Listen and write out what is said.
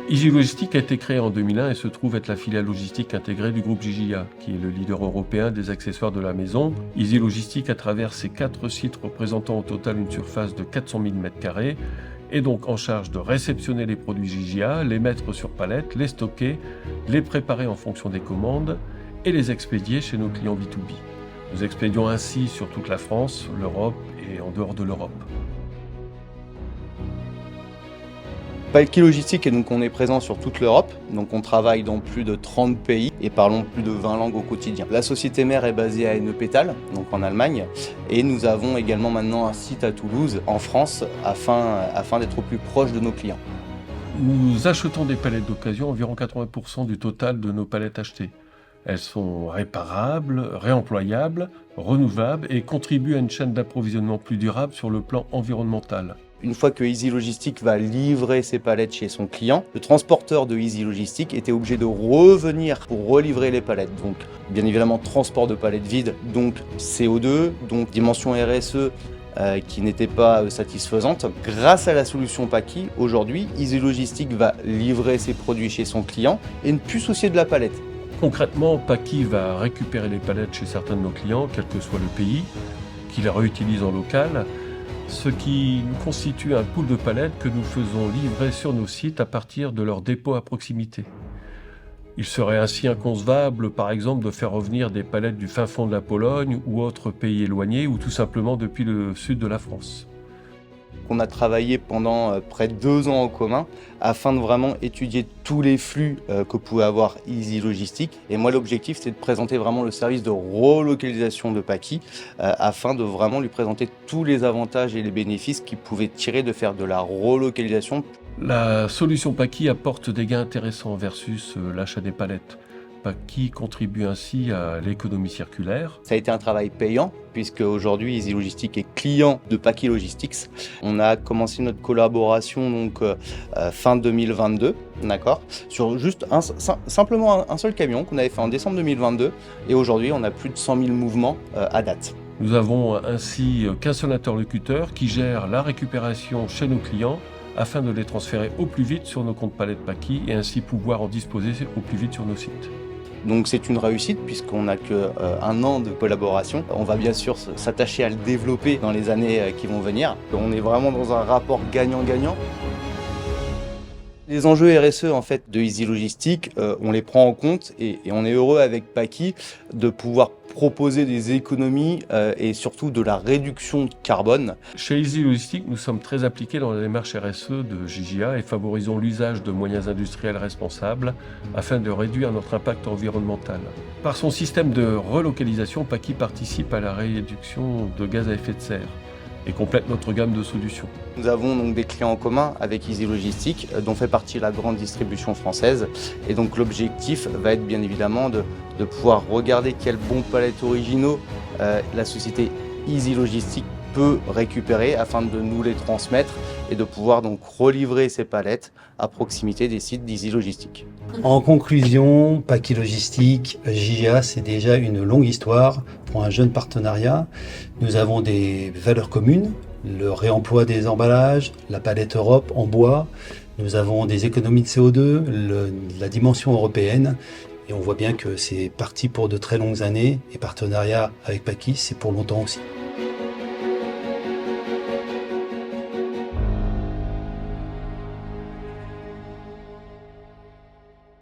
Easy Logistic a été créé en 2001 et se trouve être la filiale logistique intégrée du groupe GIA, qui est le leader européen des accessoires de la maison. Easy Logistic, à travers ses 4 sites représentant au total une surface de 400 000 m², est donc en charge de réceptionner les produits GIA, les mettre sur palette, les stocker, les préparer en fonction des commandes et les expédier chez nos clients B2B. Nous expédions ainsi sur toute la France, l'Europe et en dehors de l'Europe. Paki Logistique, et donc on est présent sur toute l'Europe, donc on travaille dans plus de 30 pays et parlons plus de 20 langues au quotidien. La société mère est basée à Ennepetal, donc en Allemagne, et nous avons également maintenant un site à Toulouse, en France, afin d'être au plus proche de nos clients. Nous achetons des palettes d'occasion, environ 80% du total de nos palettes achetées. Elles sont réparables, réemployables, renouvelables et contribuent à une chaîne d'approvisionnement plus durable sur le plan environnemental. Une fois que Easy Logistic va livrer ses palettes chez son client, le transporteur de Easy Logistic était obligé de revenir pour relivrer les palettes. Donc, bien évidemment, transport de palettes vides, donc CO2, donc dimension RSE qui n'était pas satisfaisante. Grâce à la solution Paki, aujourd'hui, Easy Logistic va livrer ses produits chez son client et ne plus soucier de la palette. Concrètement, Paki va récupérer les palettes chez certains de nos clients, quel que soit le pays, qui les réutilisent en local, ce qui constitue un pool de palettes que nous faisons livrer sur nos sites à partir de leur dépôt à proximité. Il serait ainsi inconcevable, par exemple, de faire revenir des palettes du fin fond de la Pologne ou autres pays éloignés, ou tout simplement depuis le sud de la France. On a travaillé pendant près de 2 ans en commun afin de vraiment étudier tous les flux que pouvait avoir Easy Logistic. Et moi, l'objectif, c'est de présenter vraiment le service de relocalisation de Paki afin de vraiment lui présenter tous les avantages et les bénéfices qu'il pouvait tirer de faire de la relocalisation. La solution Paki apporte des gains intéressants versus l'achat des palettes. Paki contribue ainsi à l'économie circulaire. Ça a été un travail payant puisque aujourd'hui Easy Logistic est client de Paki Logistics. On a commencé notre collaboration donc fin 2022, d'accord, sur juste simplement un seul camion qu'on avait fait en décembre 2022 et aujourd'hui on a plus de 100 000 mouvements à date. Nous avons ainsi qu'un seul interlocuteur qui gère la récupération chez nos clients afin de les transférer au plus vite sur nos comptes palettes Paki et ainsi pouvoir en disposer au plus vite sur nos sites. Donc c'est une réussite puisqu'on n'a qu'1 an de collaboration. On va bien sûr s'attacher à le développer dans les années qui vont venir. On est vraiment dans un rapport gagnant-gagnant. Les enjeux RSE en fait de Easy Logistic, on les prend en compte et on est heureux avec Paki de pouvoir proposer des économies et surtout de la réduction de carbone. Chez Easy Logistic, nous sommes très impliqués dans la démarche RSE de GIA et favorisons l'usage de moyens industriels responsables afin de réduire notre impact environnemental. Par son système de relocalisation, Paki participe à la réduction de gaz à effet de serre et complète notre gamme de solutions. Nous avons donc des clients en commun avec Easy Logistic, dont fait partie la grande distribution française. Et donc l'objectif va être bien évidemment de pouvoir regarder quels bons palettes originaux la société Easy Logistic peut récupérer afin de nous les transmettre et de pouvoir donc relivrer ces palettes à proximité des sites d'Easy Logistic. En conclusion, Paki Logistic, GIA, c'est déjà une longue histoire pour un jeune partenariat. Nous avons des valeurs communes, le réemploi des emballages, la palette Europe en bois. Nous avons des économies de CO2, la dimension européenne. Et on voit bien que c'est parti pour de très longues années. Et partenariat avec Paki, c'est pour longtemps aussi.